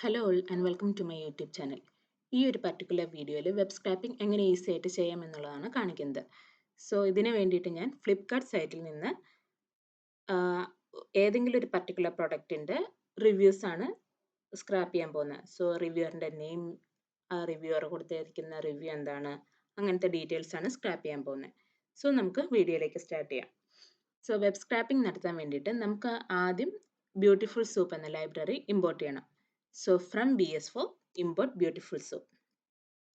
Hello all and welcome to my YouTube channel. ഈ ഒരു particular വീഡിയോയിൽ വെബ് സ്ക്രാപ്പിംഗ് എങ്ങനെ ഈസി ആയിട്ട് ചെയ്യാം എന്നുള്ളതാണ് കാണിക്കുന്നത്. സോ ഇതിന് വേണ്ടിയിട്ട് ഞാൻ ഫ്ലിപ്കാർട്ട് സൈറ്റിൽ നിന്ന് ഏതെങ്കിലും ഒരു പർട്ടിക്കുലർ പ്രൊഡക്റ്റിൻ്റെ റിവ്യൂസ് ആണ് സ്ക്രാപ്പ് ചെയ്യാൻ പോകുന്നത്. സോ റിവ്യൂവറിൻ്റെ നെയിം, റിവ്യൂവർ കൊടുത്തിരിക്കുന്ന റിവ്യൂ എന്താണ്, അങ്ങനത്തെ ഡീറ്റെയിൽസ് ആണ് സ്ക്രാപ്പ് ചെയ്യാൻ പോകുന്നത്. സോ നമുക്ക് വീഡിയോയിലേക്ക് സ്റ്റാർട്ട് ചെയ്യാം. സോ വെബ് സ്ക്രാപ്പിംഗ് നടത്താൻ വേണ്ടിയിട്ട് നമുക്ക് ആദ്യം ബ്യൂട്ടിഫുൾ സൂപ്പ് എന്ന ലൈബ്രറി ഇമ്പോർട്ട് ചെയ്യണം. So from BS4 import beautiful soup,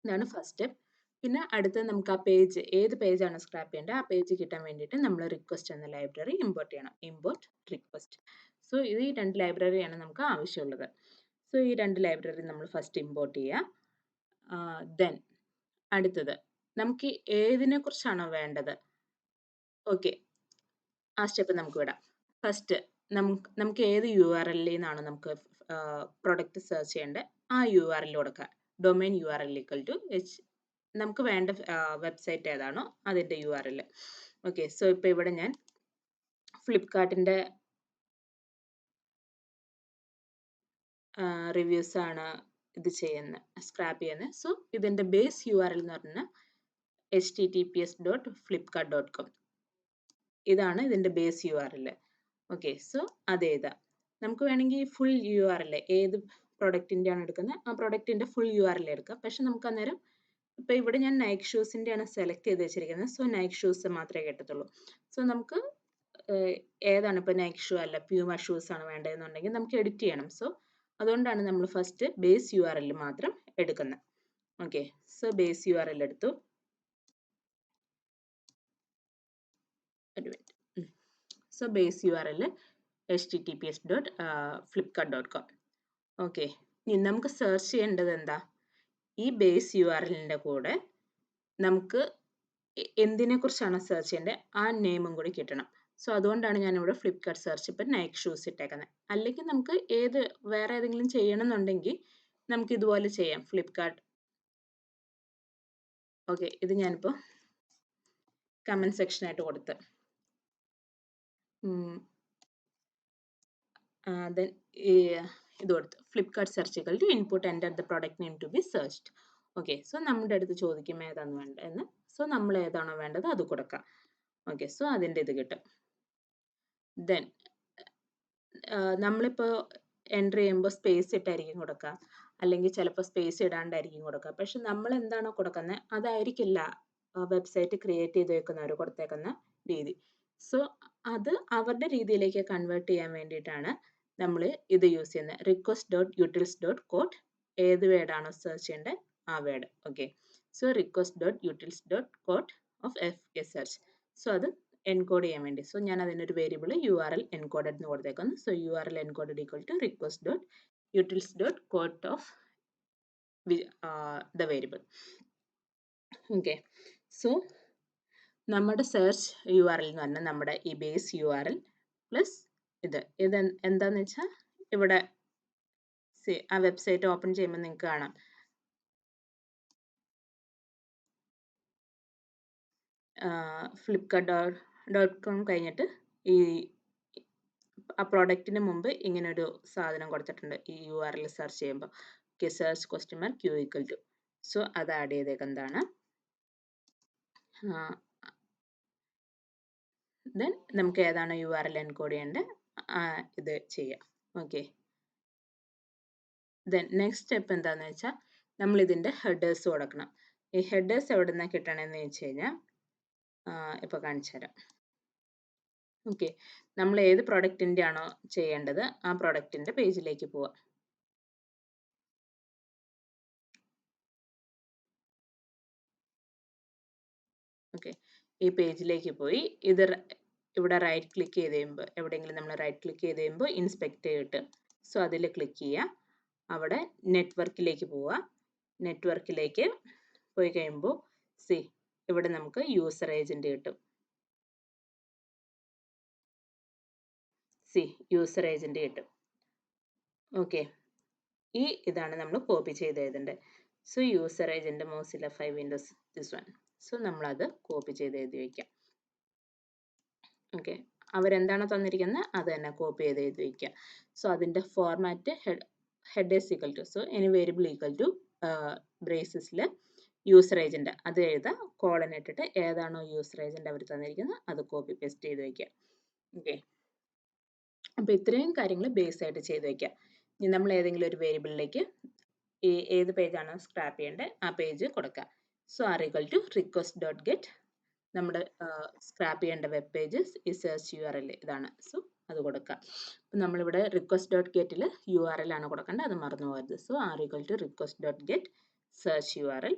ഇതാണ് ഫസ്റ്റ് സ്റ്റെപ്പ്. പിന്നെ അടുത്ത് നമുക്ക് ആ പേജ്, ഏത് പേജാണ് സ്ക്രാപ്പ് ചെയ്യേണ്ടത് ആ പേജ് കിട്ടാൻ വേണ്ടിയിട്ട് നമ്മൾ റിക്വസ്റ്റ് എന്ന ലൈബ്രറി ഇമ്പോർട്ട് ചെയ്യണം. Import request. സോ ഇത് ഈ രണ്ട് ലൈബ്രറിയാണ് നമുക്ക് ആവശ്യമുള്ളത്. സോ ഈ രണ്ട് ലൈബ്രറി നമ്മൾ ഫസ്റ്റ് ഇമ്പോർട്ട് ചെയ്യുക. ദെൻ അടുത്തത് നമുക്ക് ഏതിനെ കുറിച്ചാണോ വേണ്ടത്, ഓക്കെ, ആ സ്റ്റെപ്പ് നമുക്ക് വിടാം. ഫസ്റ്റ് നമുക്ക് ഏത് URL നിന്നാണ് നമുക്ക് പ്രൊഡക്റ്റ് സെർച്ച് ചെയ്യേണ്ടത് ആ URL കൊടുക്കുക. ഡൊമൈൻ URL ഈക്വൽ ടു നമുക്ക് വേണ്ട വെബ്സൈറ്റ് ഏതാണോ അതിൻ്റെ URL. ഓക്കെ, സോ ഇപ്പോൾ ഇവിടെ ഞാൻ ഫ്ലിപ്കാർട്ടിൻ്റെ റിവ്യൂസ് ആണ് ഇത് സ്ക്രാപ്പ് ചെയ്യുന്നത്. സോ ഇതിൻ്റെ ബേസ് URL എന്ന് പറഞ്ഞാൽ https.flipkart.com. ഇതാണ് ഇതിൻ്റെ ബേസ് URL. ഓക്കെ, സോ അതേതാ, നമുക്ക് വേണമെങ്കിൽ ഫുൾ URL ഏത് പ്രൊഡക്റ്റിൻ്റെ ആണ് എടുക്കുന്നത് ആ പ്രൊഡക്റ്റിൻ്റെ ഫുൾ URL എടുക്കാം. പക്ഷെ നമുക്ക് അന്നേരം ഇപ്പോൾ ഇവിടെ ഞാൻ നൈക്ക് ഷൂസിൻ്റെ ആണ് സെലക്ട് ചെയ്ത് വെച്ചിരിക്കുന്നത്. സോ നൈക്ക് ഷൂസ് മാത്രമേ കിട്ടത്തുള്ളൂ. സോ നമുക്ക് ഏതാണ് ഇപ്പോൾ നൈക്ക് ഷൂ അല്ല പ്യൂമ ഷൂസ് ആണ് വേണ്ടതെന്നുണ്ടെങ്കിൽ നമുക്ക് എഡിറ്റ് ചെയ്യണം. സോ അതുകൊണ്ടാണ് നമ്മൾ ഫസ്റ്റ് ബേസ് URL മാത്രം എടുക്കുന്നത്. ഓക്കെ, സോ ബേസ് URL എടുത്തു. ഒരു minute. So base URL https.flipkart.com. Okay, ഇനി നമുക്ക് സെർച്ച് ചെയ്യേണ്ടത് എന്താ, ഈ ബേസ് URLൻ്റെ കൂടെ നമുക്ക് എന്തിനെ കുറിച്ചാണ് സെർച്ച് ചെയ്യേണ്ടത് ആ നെയിമും കൂടി കിട്ടണം. സോ അതുകൊണ്ടാണ് ഞാനിവിടെ ഫ്ലിപ്കാർട്ട് സെർച്ച് ഇപ്പം നൈക്ക് ഷൂസ് ഇട്ടേക്കുന്നത്. അല്ലെങ്കിൽ നമുക്ക് വേറെ ഏതെങ്കിലും ചെയ്യണമെന്നുണ്ടെങ്കിൽ നമുക്ക് ഇതുപോലെ ചെയ്യാം. ഫ്ലിപ്കാർട്ട്, ഓക്കെ, ഇത് ഞാനിപ്പോൾ കമൻറ്റ് സെക്ഷനായിട്ട് കൊടുത്ത് ദെൻ ഇത് കൊടുത്തു Flipkart search equal to input enter the product name to be searched. Okay, so നമ്മുടെ അടുത്ത് ചോദിക്കും ഏതാണ് വേണ്ടതെന്ന്. സോ നമ്മൾ ഏതാണോ വേണ്ടത് അത് കൊടുക്കാം. ഓക്കെ, സോ അതിൻ്റെ ഇത് കിട്ടും. ദെൻ നമ്മളിപ്പോൾ എൻ്റർ ചെയ്യുമ്പോൾ സ്പേസ് ഇട്ടായിരിക്കും കൊടുക്കുക, അല്ലെങ്കിൽ ചിലപ്പോൾ സ്പേസ് ഇടാണ്ടായിരിക്കും കൊടുക്കുക. പക്ഷെ നമ്മൾ എന്താണോ കൊടുക്കുന്നത് അതായിരിക്കില്ല വെബ്സൈറ്റ് ക്രിയേറ്റ് ചെയ്ത് വെക്കുന്നവർ കൊടുത്തേക്കുന്ന രീതി. സോ അത് അവരുടെ രീതിയിലേക്ക് കൺവേർട്ട് ചെയ്യാൻ വേണ്ടിയിട്ടാണ് നമ്മൾ ഇത് യൂസ് ചെയ്യുന്നത്. request.utils.quote ഏത് വേർഡാണോ സെർച്ച് ചെയ്യേണ്ടത് ആ word. Okay, so request.utils.quote of FK search. So അത് എൻകോഡ് ചെയ്യാൻ വേണ്ടി. സോ ഞാൻ അതിനൊരു വേരിയബിൾ URL എൻകോഡഡ് എന്ന് കൊടുത്തേക്കുന്നു. So URL encoded equal to request.utils.quote of the variable. Okay, so നമ്മുടെ സെർച്ച് URL എന്ന് പറഞ്ഞാൽ നമ്മുടെ ഈ ബേസ് URL പ്ലസ് ഇത് എന്താന്ന് വെച്ചാൽ ഇവിടെ ആ വെബ്സൈറ്റ് ഓപ്പൺ ചെയ്യുമ്പോൾ നിങ്ങൾക്ക് കാണാം flipkart.com കഴിഞ്ഞിട്ട് ഈ ആ പ്രോഡക്റ്റിന് മുമ്പ് ഇങ്ങനെ ഒരു സാധനം കൊടുത്തിട്ടുണ്ട് ഈ URL സെർച്ച് ചെയ്യുമ്പോൾ. Okay, search question mark Q equal to. So അത് ആഡ് ചെയ്തേക്കുന്നതാണ്. ദെൻ നമുക്ക് ഏതാണ് URL എൻകോഡ് ചെയ്യേണ്ടത് ഇത് ചെയ്യാം. ഓക്കെ, ദെൻ നെക്സ്റ്റ് സ്റ്റെപ്പ് എന്താണെന്ന് വെച്ചാൽ നമ്മൾ ഇതിൻ്റെ ഹെഡേഴ്സ് കൊടുക്കണം. ഈ ഹെഡേഴ്സ് എവിടെ നിന്നാണ് കിട്ടണമെന്ന് വെച്ച് കഴിഞ്ഞാൽ ഇപ്പോൾ കാണിച്ചു തരാം. ഓക്കെ, നമ്മൾ ഏത് പ്രൊഡക്റ്റിൻ്റെ ആണോ ചെയ്യേണ്ടത് ആ പ്രൊഡക്റ്റിൻ്റെ പേജിലേക്ക് പോവാം. ഓക്കെ, ഈ പേജിലേക്ക് പോയി ഇവിടെ റൈറ്റ് ക്ലിക്ക് ചെയ്ത് കഴിയുമ്പോൾ എവിടെയെങ്കിലും നമ്മൾ റൈറ്റ് ക്ലിക്ക് ചെയ്ത് കഴിയുമ്പോൾ ഇൻസ്പെക്ട് കിട്ടും. സോ അതിൽ ക്ലിക്ക് ചെയ്യുക. അവിടെ നെറ്റ്വർക്കിലേക്ക് പോവുക. നെറ്റ്വർക്കിലേക്ക് പോയി കഴിയുമ്പോൾ ഇവിടെ നമുക്ക് യൂസർ ഏജൻറ് കിട്ടും. യൂസർ ഏജൻറ് കിട്ടും. ഓക്കെ, ഇതാണ് നമ്മൾ കോപ്പി ചെയ്ത് എഴുതേണ്ടത്. So user agent Mozilla 5 Windows this one. So നമ്മളത് കോപ്പി ചെയ്ത് എഴുതി വയ്ക്കാം. ഓക്കെ, അവരെന്താണോ തന്നിരിക്കുന്നത് അത് തന്നെ കോപ്പി ചെയ്ത് എഴുതി വയ്ക്കുക. സോ അതിൻ്റെ format head is equal to, so any variable equal to bracesൽ യൂസർ ഏജന്റ് അത് എഴുതാം, കോളൻ ഇട്ടിട്ട് ഏതാണോ യൂസർ ഏജന്റ് അവർ തന്നിരിക്കുന്നത് അത് കോപ്പി പേസ്റ്റ് ചെയ്ത് വയ്ക്കുക. ഓക്കെ, അപ്പോൾ ഇത്രയും കാര്യങ്ങൾ ബേസ് ആയിട്ട് ചെയ്ത് വയ്ക്കുക. ഇനി നമ്മൾ ഏതെങ്കിലും ഒരു വേരിയബിളിലേക്ക് ഏത് പേജാണോ സ്ക്രാപ്പ് ചെയ്യേണ്ടത് ആ പേജ് കൊടുക്കുക. So R equal to request dot get നമ്മുടെ സ്ക്രാപ്പ് ചെയ്യേണ്ട വെബ് പേജ് ഈ സെർച്ച് URL ഇതാണ്. സോ അത് കൊടുക്കുക. അപ്പം നമ്മളിവിടെ റിക്വസ്റ്റ് ഡോട്ട് ഗെറ്റിൽ URL ആണ് കൊടുക്കേണ്ടത്, അത് മറന്നു പോകരുത്. So R equal to request dot get search URL,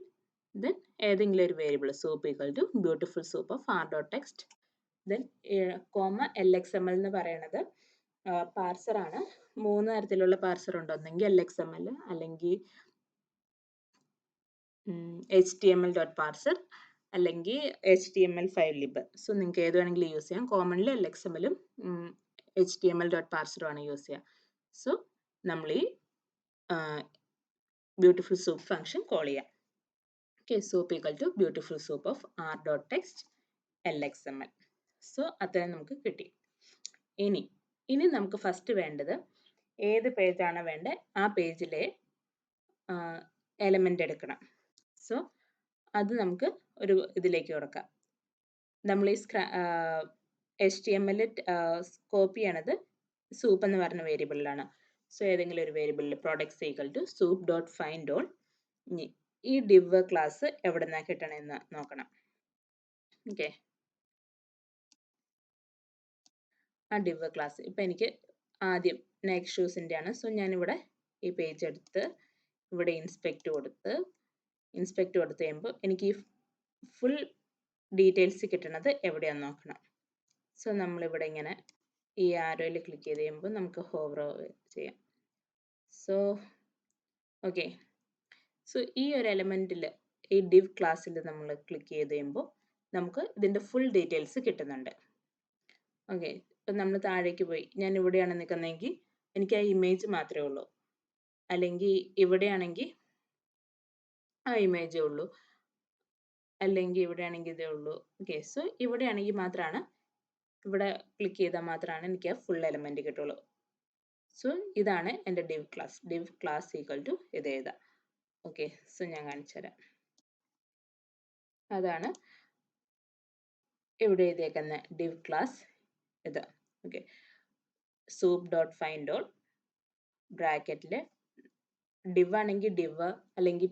then ഏതെങ്കിലും ഒരു variable soup equal to beautiful soup of R dot text, then comma LXML എന്ന് പറയുന്നത് പാർസർ ആണ്. 3 തരത്തിലുള്ള പാർസർ ഉണ്ട്, ഒന്നെങ്കിൽ LXML അല്ലെങ്കിൽ HTML.parser അല്ലെങ്കിൽ HTML5lib. സോ നിങ്ങൾക്ക് ഏത് വേണമെങ്കിലും യൂസ് ചെയ്യാം. കോമൺലി LXMLും HTML.parser ആണ് യൂസ് ചെയ്യുക. സോ നമ്മൾ ഈ ബ്യൂട്ടിഫുൾ സൂപ്പ് ഫംഗ്ഷൻ കോൾ ചെയ്യാം. Okay, soup equal to beautiful soup of r.text LXML. So അത്രയും നമുക്ക് കിട്ടി. ഇനി നമുക്ക് ഫസ്റ്റ് വേണ്ടത് ഏത് പേജാണ് വേണ്ടത് ആ പേജിലെ എലമെന്റ് എടുക്കണം. സോ അത് നമുക്ക് ഒരു ഇതിലേക്ക് കൊടുക്കാം. നമ്മൾ ഈ HTML കോപ്പി ചെയ്യണത് സൂപ്പ് എന്ന് പറഞ്ഞ വേരിയബിളിലാണ്. സോ ഏതെങ്കിലും ഒരു വേരിയബിളിൽ products equal to soup dot find all. ഈ ഡിവ് ക്ലാസ് എവിടെ നിന്നാണ് കിട്ടണമെന്ന് നോക്കണം. ഓക്കെ, ആ ഡിവ് ക്ലാസ് ഇപ്പം എനിക്ക് ആദ്യം നൈക്ക് ഷൂസിൻ്റെ ആണ്. സോ ഞാനിവിടെ ഈ പേജ് എടുത്ത് ഇവിടെ ഇൻസ്പെക്ട് കൊടുത്ത് കഴിയുമ്പോൾ എനിക്ക് ഈ ഫുൾ ഡീറ്റെയിൽസ് കിട്ടുന്നത് എവിടെയാണെന്ന് നോക്കണം. സോ നമ്മളിവിടെ ഇങ്ങനെ ഈ ആരോയിൽ ക്ലിക്ക് ചെയ്ത് കഴിയുമ്പോൾ നമുക്ക് ഹോവർ ചെയ്യാം. സോ ഓക്കെ, സോ ഈ ഒരു എലമെൻറ്റിൽ ഈ ഡിവ് ക്ലാസ്സിൽ നമ്മൾ ക്ലിക്ക് ചെയ്ത് കഴിയുമ്പോൾ നമുക്ക് ഇതിൻ്റെ ഫുൾ ഡീറ്റെയിൽസ് കിട്ടുന്നുണ്ട്. ഓക്കെ, ഇപ്പം നമ്മൾ താഴേക്ക് പോയി ഞാൻ ഇവിടെയാണ് നിൽക്കുന്നതെങ്കിൽ എനിക്ക് ആ ഇമേജ് മാത്രമേ ഉള്ളൂ, അല്ലെങ്കിൽ ഇവിടെയാണെങ്കിൽ ആ ഇമേജേ ഉള്ളൂ, അല്ലെങ്കിൽ ഇവിടെയാണെങ്കിൽ ഇതേ ഉള്ളൂ. ഓക്കെ, സോ ഇവിടെയാണെങ്കിൽ മാത്രമാണ്, ഇവിടെ ക്ലിക്ക് ചെയ്താൽ മാത്രമാണ് എനിക്ക് ആ ഫുൾ എലമെൻറ്റ് കിട്ടുള്ളൂ. സോ ഇതാണ് എൻ്റെ ഡിവ് ക്ലാസ് ഈക്വൽ ടു ഇത് എഴുതാം. ഓക്കെ, സോ ഞാൻ കാണിച്ചു തരാം. അതാണ് ഇവിടെ എഴുതിയേക്കുന്ന ഡിവ് ക്ലാസ് ഇത്. Okay, soup dot find all ബ്രാക്കറ്റിൽ ഡിവ് ആണെങ്കിൽ ഡിവ്, അല്ലെങ്കിൽ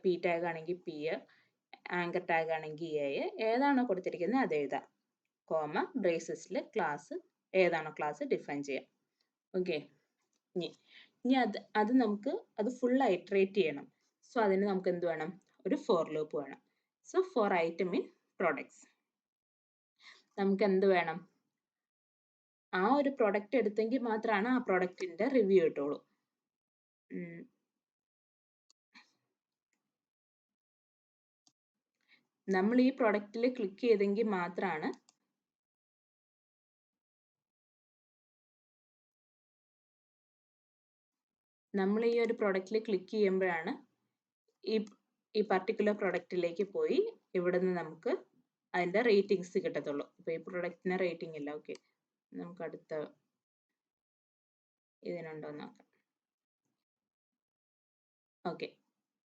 പി ടാഗ് ആണെങ്കിൽ പി, ആങ്കർ ടാഗ് ആണെങ്കിൽ ഏതാണോ കൊടുത്തിരിക്കുന്നത് അത് എഴുതാം. കോമ ബ്രേസസിൽ ക്ലാസ് ഏതാണോ ക്ലാസ് ഡിഫൈൻ ചെയ്യാം. ഓക്കെ, ഇനി അത് നമുക്ക് അത് ഫുൾ ഇറ്ററേറ്റ് ചെയ്യണം. സോ അതിന് നമുക്ക് എന്ത് വേണം, ഒരു ഫോർ ലൂപ്പ് വേണം. So for item in products നമുക്ക് എന്ത് വേണം, ആ ഒരു പ്രൊഡക്റ്റ് എടുത്തെങ്കിൽ മാത്രമാണ് ആ പ്രൊഡക്റ്റിന്റെ റിവ്യൂ കിട്ടുള്ളൂ. നമ്മൾ ഈ പ്രൊഡക്റ്റിൽ ക്ലിക്ക് ചെയ്തെങ്കിൽ മാത്രമാണ് നമ്മൾ ഈ ഒരു പ്രൊഡക്റ്റിൽ ക്ലിക്ക് ചെയ്യുമ്പോഴാണ് ഈ പർട്ടിക്കുലർ പ്രൊഡക്റ്റിലേക്ക് പോയി ഇവിടെ നിന്ന് നമുക്ക് അതിൻ്റെ റേറ്റിംഗ്സ് കിട്ടത്തുള്ളൂ. ഇപ്പോൾ ഈ പ്രൊഡക്റ്റിന് റേറ്റിംഗ് ഇല്ല. ഓക്കെ, നമുക്ക് അടുത്ത ഇതിനുണ്ടോ നോക്കാം. ഓക്കെ,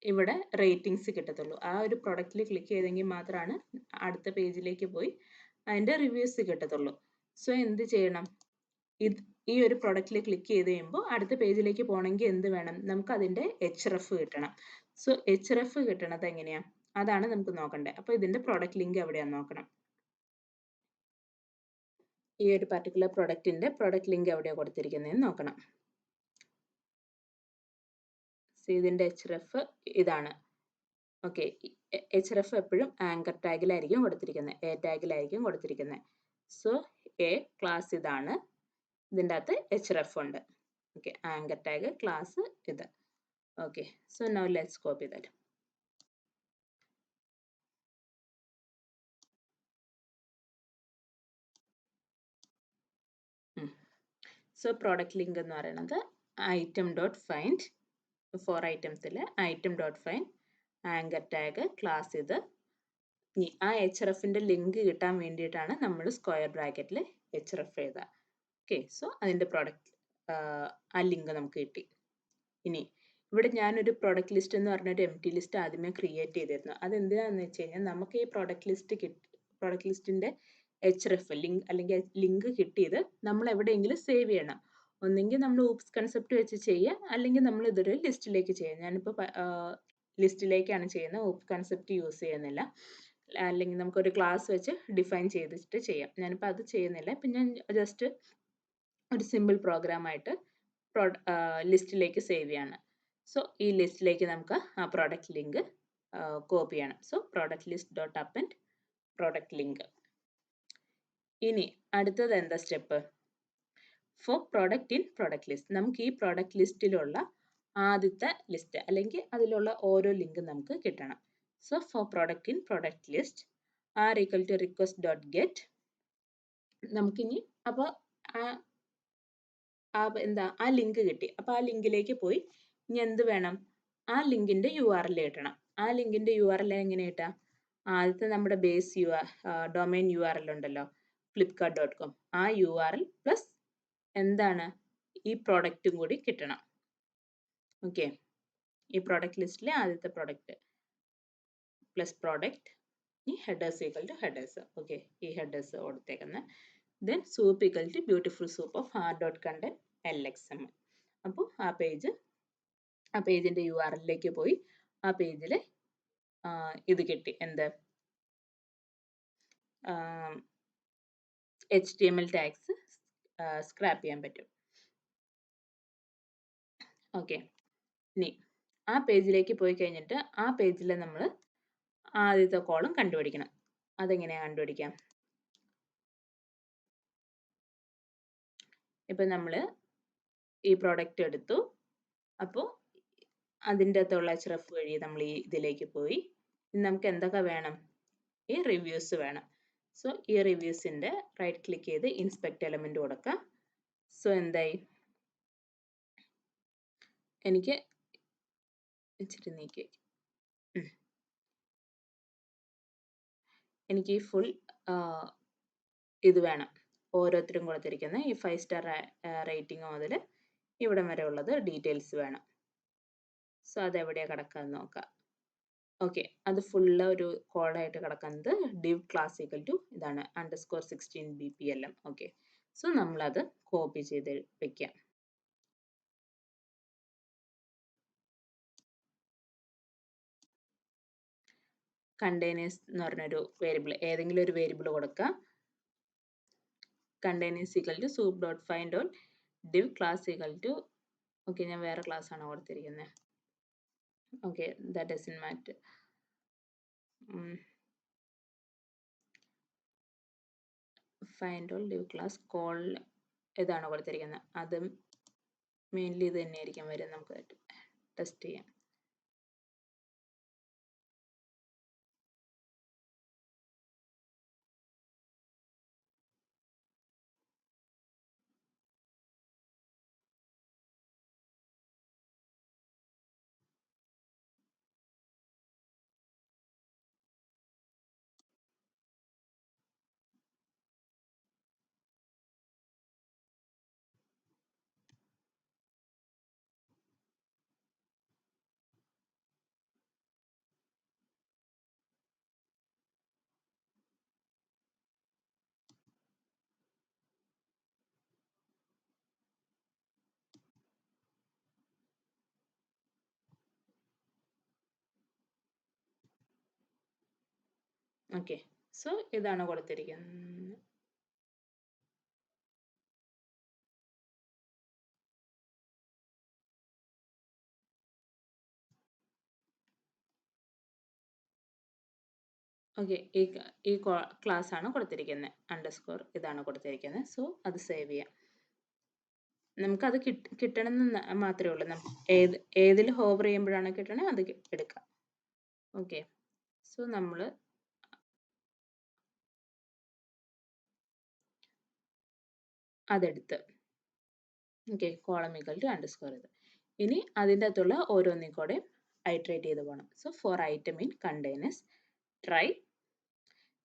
ഇവിടെ റേറ്റിംഗ്സ് കിട്ടത്തുള്ളൂ. ആ ഒരു പ്രൊഡക്റ്റിൽ ക്ലിക്ക് ചെയ്തെങ്കിൽ മാത്രമാണ് അടുത്ത പേജിലേക്ക് പോയി അതിൻ്റെ റിവ്യൂസ് കിട്ടത്തുള്ളൂ. സോ എന്ത് ചെയ്യണം, ഈ ഒരു പ്രൊഡക്റ്റിൽ ക്ലിക്ക് ചെയ്ത് കഴിയുമ്പോൾ അടുത്ത പേജിലേക്ക് പോകണമെങ്കിൽ എന്ത് വേണം, നമുക്ക് അതിൻ്റെ href കിട്ടണം. സോ href കിട്ടണത് എങ്ങനെയാണ്, അതാണ് നമുക്ക് നോക്കേണ്ടത്. അപ്പോൾ ഇതിൻ്റെ പ്രൊഡക്റ്റ് ലിങ്ക് എവിടെയാണെന്ന് നോക്കണം. ഈ ഒരു പർട്ടിക്കുലർ പ്രൊഡക്റ്റിൻ്റെ പ്രൊഡക്റ്റ് ലിങ്ക് എവിടെയാണ് കൊടുത്തിരിക്കുന്നതെന്ന് നോക്കണം. സോ ഇതിൻ്റെ href ഇതാണ്. ഓക്കെ, href എപ്പോഴും ആങ്കർ ടാഗിലായിരിക്കും കൊടുത്തിരിക്കുന്നത്, എ ടാഗിലായിരിക്കും കൊടുത്തിരിക്കുന്നത്. സോ എ ക്ലാസ് ഇതാണ്, ഇതിൻ്റെ അകത്ത് href ഉണ്ട്. ഓക്കെ, ആങ്കർ ടാഗ് ക്ലാസ് ഇത്. Okay, so now let's copy that. So product link എന്ന് പറയുന്നത് ഐറ്റം ഡോട്ട് ഫൈൻഡ്, 4 ഐറ്റംസിൽ item dot find anchor tag class ഇത്. ആ hrefന്റെ ലിങ്ക് കിട്ടാൻ വേണ്ടിയിട്ടാണ് നമ്മൾ സ്ക്വയർ ബ്രാക്കറ്റിൽ href എഴുതുക. ഓക്കെ, സോ അതിൻ്റെ പ്രോഡക്റ്റ് ആ ലിങ്ക് നമുക്ക് കിട്ടി. ഇനി ഇവിടെ ഞാനൊരു പ്രൊഡക്റ്റ് ലിസ്റ്റ് എന്ന് പറഞ്ഞൊരു എം ടി ലിസ്റ്റ് ആദ്യമേ ക്രിയേറ്റ് ചെയ്തിരുന്നു. അതെന്തിനാന്ന് വെച്ച് കഴിഞ്ഞാൽ നമുക്ക് ഈ പ്രൊഡക്റ്റ് ലിസ്റ്റിന്റെ href ലിങ്ക് അല്ലെങ്കിൽ ലിങ്ക് കിട്ടിയത് നമ്മൾ എവിടെയെങ്കിലും സേവ് ചെയ്യണം. ഒന്നെങ്കിൽ നമ്മൾ ഊപ്സ് കൺസെപ്റ്റ് വെച്ച് ചെയ്യുക, അല്ലെങ്കിൽ നമ്മൾ ഇതൊരു ലിസ്റ്റിലേക്ക് ചെയ്യുക. ഞാനിപ്പോൾ ലിസ്റ്റിലേക്കാണ് ചെയ്യുന്നത്, ഊപ്സ് കൺസെപ്റ്റ് യൂസ് ചെയ്യുന്നില്ല. അല്ലെങ്കിൽ നമുക്കൊരു ക്ലാസ് വെച്ച് ഡിഫൈൻ ചെയ്തിട്ട് ചെയ്യാം. ഞാനിപ്പോൾ അത് ചെയ്യുന്നില്ല. ഇപ്പം ഞാൻ ജസ്റ്റ് ഒരു സിമ്പിൾ പ്രോഗ്രാമായിട്ട് ലിസ്റ്റിലേക്ക് സേവ് ചെയ്യാണ്. സോ ഈ ലിസ്റ്റിലേക്ക് നമുക്ക് ആ പ്രോഡക്റ്റ് ലിങ്ക് കോപ്പി ചെയ്യണം. So product list dot append product link. ഇനി അടുത്തത് എന്താ step? For product in product list. നമുക്ക് ഈ പ്രോഡക്റ്റ് ലിസ്റ്റിലുള്ള ആദ്യത്തെ ലിസ്റ്റ് അല്ലെങ്കിൽ അതിലുള്ള ഓരോ ലിങ്ക് നമുക്ക് കിട്ടണം. So for product in product list R equal to request dot get. നമുക്കിനി അപ്പോൾ ആ ലിങ്ക് കിട്ടി. അപ്പോൾ ആ ലിങ്കിലേക്ക് പോയി ഇനി എന്ത് വേണം? ആ ലിങ്കിന്റെ URL കിട്ടണം. ആ ലിങ്കിന്റെ URL എങ്ങനെ കിട്ടാം? ആദ്യത്തെ നമ്മുടെ ബേസ് ഡൊമൈൻ URL ഉണ്ടല്ലോ, flipkart.com, ആ URL പ്ലസ് എന്താണ് ഈ പ്രോഡക്റ്റും കൂടി കിട്ടണം. ഓക്കെ, ഈ പ്രോഡക്റ്റ് ലിസ്റ്റിലെ ആദ്യത്തെ പ്രോഡക്റ്റ് പ്ലസ് പ്രോഡക്റ്റ്. ഈ headers equal to headers. Okay, ഈ ഹെഡേഴ്സ് കൊടുത്തേക്കുന്നത്. Then soup equal to beautiful soup of r.content LXML. അപ്പോൾ ആ പേജിന്റെ URL പോയി ആ പേജിൽ ഇത് കിട്ടി, എന്ത് HTML ടാഗ്സ് സ്ക്രാപ്പ് ചെയ്യാൻ പറ്റും. ഓക്കെ, ഇനി ആ പേജിലേക്ക് പോയി കഴിഞ്ഞിട്ട് ആ പേജിൽ നമ്മൾ ആദ്യത്തെ കോളം കണ്ടുപിടിക്കണം. അതെങ്ങനെയാ കണ്ടുപിടിക്കാം? ഇപ്പം നമ്മൾ ഈ പ്രോഡക്റ്റ് എടുത്തു. അപ്പോൾ അതിൻ്റെ അകത്തുള്ള href വഴി നമ്മൾ ഈ ഇതിലേക്ക് പോയി. നമുക്ക് എന്തൊക്കെ വേണം? ഈ റിവ്യൂസ് വേണം. സോ ഈ റിവ്യൂസിൻ്റെ റൈറ്റ് ക്ലിക്ക് ചെയ്ത് ഇൻസ്പെക്ട് എലമെന്റ് കൊടുക്കാം. സോ എന്തായി? എനിക്ക് ഇച്ചിരി നീക്കി എനിക്ക് ഈ ഫുൾ ഇത് വേണം. ഓരോരുത്തരും കൊടുത്തിരിക്കുന്ന ഈ 5 സ്റ്റാർ റേറ്റിംഗ് മുതൽ ഇവിടം വരെ ഉള്ളത് ഡീറ്റെയിൽസ് വേണം. സോ അതെവിടെയാണ് കിടക്കാന്ന് നോക്കാം. ഓക്കെ, അത് ഫുള്ള് ഒരു കോഡായിട്ട് കിടക്കുന്നത് div ക്ലാസ് ഈക്വൽ ടു ഇതാണ് _16 BPLM. ഓക്കെ, സോ നമ്മളത് കോപ്പി ചെയ്ത് വെക്കാം. കണ്ടെയ്നേഴ്സ് എന്ന് പറഞ്ഞൊരു വേരിയബിൾ, ഏതെങ്കിലും ഒരു വേരിയബിൾ കൊടുക്കുക. Containers equal to soup dot find all div class equal to, okay ഞാൻ വേറെ ക്ലാസ് ആണ് കൊടുത്തിരിക്കുന്നത്. Okay, that doesn't matter. Find all div class call ഇതാണ് കൊടുത്തിരിക്കുന്നത്. അതും മെയിൻലി ഇത് തന്നെയായിരിക്കും വരും. നമുക്ക് ടെസ്റ്റ് ചെയ്യാം. ഓക്കെ, സോ ഇതാണ് കൊടുത്തിരിക്കുന്നത്. ഓക്കെ, ഈ ക്ലാസ് ആണ് കൊടുത്തിരിക്കുന്നത്, അണ്ടർസ്കോർ ഇതാണ് കൊടുത്തിരിക്കുന്നത്. സോ അത് സേവ് ചെയ്യാം. നമുക്കത് കിട്ടണമെന്ന് മാത്രമേ ഉള്ളൂ. ഏതിൽ ഹോവർ ചെയ്യുമ്പോഴാണ് കിട്ടണേ അത് എടുക്കാം. ഓക്കെ, സോ നമ്മൾ അതെടുത്ത് okay column equal to underscore ഇത്. ഇനി അതിൻ്റെ അകത്തുള്ള ഓരോന്നിൽ കൂടെ ഐട്രേറ്റ് ചെയ്ത് പോകണം. So for item in containers try.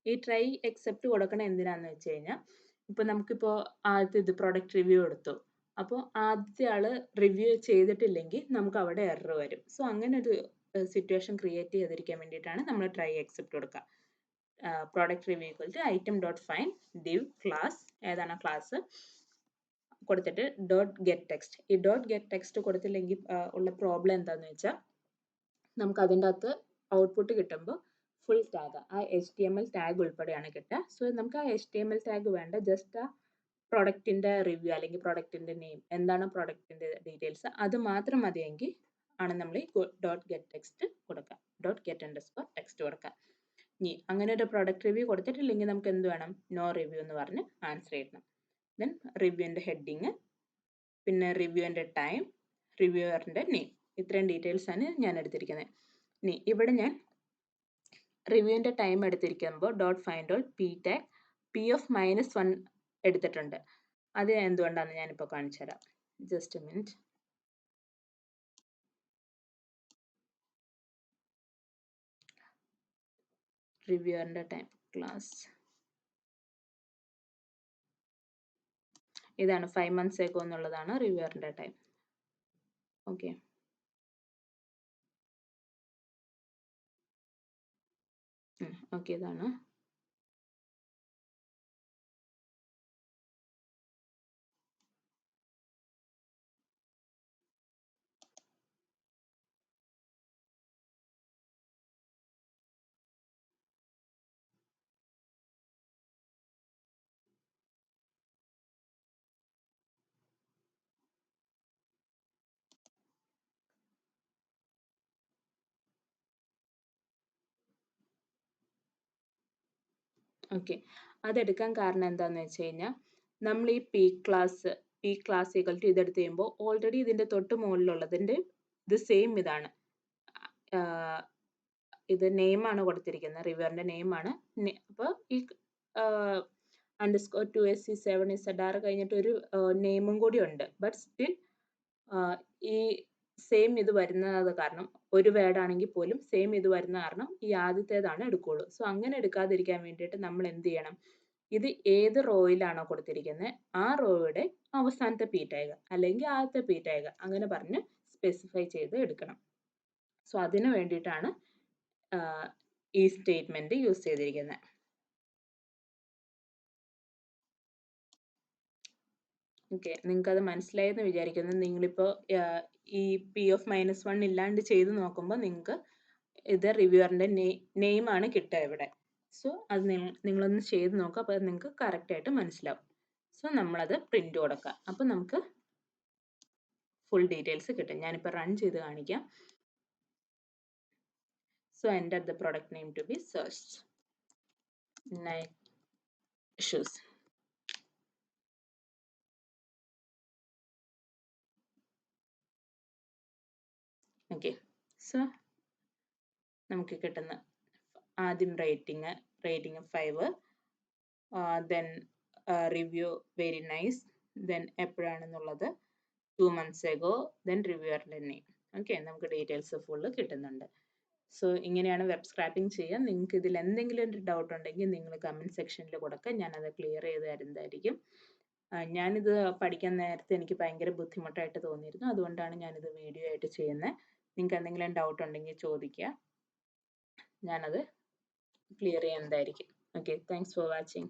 ഈ ട്രൈ എക്സെപ്റ്റ് കൊടുക്കണം എന്തിനാന്ന് വെച്ച് കഴിഞ്ഞാൽ, ഇപ്പോൾ നമുക്കിപ്പോൾ ആദ്യത്തെ ഇത് പ്രോഡക്റ്റ് റിവ്യൂ എടുത്തു. അപ്പോൾ ആദ്യത്തെ ആൾ റിവ്യൂ ചെയ്തിട്ടില്ലെങ്കിൽ നമുക്ക് അവിടെ എറർ വരും. സോ അങ്ങനെ ഒരു സിറ്റുവേഷൻ ക്രിയേറ്റ് ചെയ്തിരിക്കാൻ വേണ്ടിയിട്ടാണ് നമ്മൾ ട്രൈ എക്സെപ്റ്റ് കൊടുക്കുക. Product review equal to item dot find div class, ഏതാണ് ക്ലാസ് കൊടുത്തിട്ട് ഡോട്ട് ഗെറ്റ് ടെക്സ്റ്റ്. ഈ ഡോട്ട് ഗെറ്റ് ടെക്സ്റ്റ് കൊടുത്തില്ലെങ്കിൽ ഉള്ള പ്രോബ്ലം എന്താണെന്ന് വെച്ചാൽ നമുക്ക് അതിൻ്റെ അകത്ത് ഔട്ട്പുട്ട് കിട്ടുമ്പോൾ ഫുൾ ടാഗ്, ആ HTML ടാഗ് ഉൾപ്പെടെയാണ് കിട്ടുക. സോ നമുക്ക് ആ HTML ടാഗ് വേണ്ട, ജസ്റ്റ് ആ പ്രൊഡക്റ്റിൻ്റെ റിവ്യൂ അല്ലെങ്കിൽ പ്രൊഡക്റ്റിൻ്റെ നെയിം, എന്താണ് പ്രൊഡക്റ്റിൻ്റെ ഡീറ്റെയിൽസ്, അത് മാത്രം മതിയെങ്കിൽ ആണ് നമ്മൾ ഈ ഡോട്ട് ഗെറ്റ് ടെക്സ്റ്റ് കൊടുക്കുക, ഡോട്ട് ഗെറ്റ് അണ്ടർസ്കോർ ടെക്സ്റ്റ് കൊടുക്കുക. ഇനി അങ്ങനെ ഒരു പ്രൊഡക്റ്റ് റിവ്യൂ കൊടുത്തിട്ടില്ലെങ്കിൽ നമുക്ക് എന്ത് വേണം, നോ റിവ്യൂ എന്ന് പറഞ്ഞ് ആൻസർ ചെയ്യണം. ദെൻ റിവ്യൂവിൻ്റെ ഹെഡിങ്, പിന്നെ റിവ്യൂവിൻ്റെ ടൈം, റിവ്യൂവറിൻ്റെ നെയിം, ഇത്രയും ഡീറ്റെയിൽസ് ആണ് ഞാൻ എടുത്തിരിക്കുന്നത്. ഇനി ഇവിടെ ഞാൻ റിവ്യൂവിൻ്റെ ടൈം എടുത്തിരിക്കുമ്പോൾ dot find dot P tag P(-1) എടുത്തിട്ടുണ്ട്. അത് എന്തുകൊണ്ടാണെന്ന് ഞാനിപ്പോൾ കാണിച്ചു തരാം. Just a minute. റിവ്യൂവറിൻ്റെ ടൈം ക്ലാസ് ഇതാണ്, 5 months ago എന്നുള്ളതാണ് റിവ്യൂവറിൻ്റെ ടൈം. ഓക്കെ, ഓക്കെ ഇതാണ്. ഓക്കെ, അതെടുക്കാൻ കാരണം എന്താണെന്ന് വെച്ച് കഴിഞ്ഞാൽ നമ്മൾ ഈ പി ക്ലാസ് ഈക്വൽ ടു ഇതെടുത്ത് കഴിയുമ്പോൾ ഓൾറെഡി ഇതിൻ്റെ തൊട്ട് മുകളിലുള്ളതിൻ്റെ ഇത് സെയിം ഇതാണ്. ഇത് നെയിമാണ് കൊടുത്തിരിക്കുന്നത്, റിവ്യൂറിൻ്റെ നെയിമാണ്. അപ്പോൾ ഈ _ 2SC7ZR കഴിഞ്ഞിട്ട് ഒരു നെയിമും കൂടി ഉണ്ട്. ബട്ട് സ്റ്റിൽ ഈ സെയിം ഇത് വരുന്നത് കാരണം, ഒരു വേർഡ് ആണെങ്കിൽ പോലും സെയിം ഇത് വരുന്ന കാരണം ഈ ആദ്യത്തേതാണ് എടുക്കുകയുള്ളൂ. സോ അങ്ങനെ എടുക്കാതിരിക്കാൻ വേണ്ടിയിട്ട് നമ്മൾ എന്ത് ചെയ്യണം, ഇത് ഏത് റോയിലാണോ കൊടുത്തിരിക്കുന്നത് ആ റോയുടെ അവസാനത്തെ പി ടാഗ് അല്ലെങ്കിൽ ആദ്യത്തെ പി ടാഗ് അങ്ങനെ പറഞ്ഞ് സ്പെസിഫൈ ചെയ്ത് എടുക്കണം. സോ അതിന് വേണ്ടിയിട്ടാണ് ഈ സ്റ്റേറ്റ്മെന്റ് യൂസ് ചെയ്തിരിക്കുന്നത്. ഓക്കെ, നിങ്ങൾക്ക് അത് മനസ്സിലായെന്ന് വിചാരിക്കുന്നു. നിങ്ങളിപ്പോൾ ഈ P(-1) ഇല്ലാണ്ട് ചെയ്ത് നോക്കുമ്പോൾ നിങ്ങൾക്ക് ഇത് റിവ്യൂവറിൻ്റെ നെയിമാണ് കിട്ടുക ഇവിടെ. സോ അത് നിങ്ങളൊന്ന് ചെയ്ത് നോക്കുക, അപ്പോൾ അത് നിങ്ങൾക്ക് കറക്റ്റായിട്ട് മനസ്സിലാവും. സോ നമ്മളത് പ്രിൻ്റ് കൊടുക്കുക, അപ്പോൾ നമുക്ക് ഫുൾ ഡീറ്റെയിൽസ് കിട്ടും. ഞാനിപ്പോൾ റൺ ചെയ്ത് കാണിക്കാം. So enter the product name to be searched, night shoes. Okay, so നമുക്ക് കിട്ടുന്ന ആദ്യം rating 5, then review very nice, then എപ്പോഴാണെന്നുള്ളത് 2 months ago, ദെൻ റിവ്യൂവറിൻ്റെ നെയിം. ഓക്കെ, നമുക്ക് ഡീറ്റെയിൽസ് ഫുള്ള് കിട്ടുന്നുണ്ട്. സോ ഇങ്ങനെയാണ് വെബ് സ്ക്രാപ്പിംഗ് ചെയ്യുക. നിങ്ങൾക്ക് ഇതിൽ എന്തെങ്കിലും ഒരു ഡൗട്ട് ഉണ്ടെങ്കിൽ നിങ്ങൾ കമൻറ്റ് സെക്ഷനിൽ കൊടുക്കുക, ഞാനത് ക്ലിയർ ചെയ്ത് തരുന്നതായിരിക്കും. ഞാനിത് പഠിക്കാൻ നേരത്തെ എനിക്ക് ഭയങ്കര ബുദ്ധിമുട്ടായിട്ട് തോന്നിയിരുന്നു, അതുകൊണ്ടാണ് ഞാനിത് വീഡിയോ ആയിട്ട് ചെയ്യുന്നത്. നിങ്ങൾക്ക് എന്തെങ്കിലും ഡൗട്ട് ഉണ്ടെങ്കിൽ ചോദിക്കുക, ഞാനത് ക്ലിയർ ചെയ്യുന്നതായിരിക്കും. Okay, thanks for watching.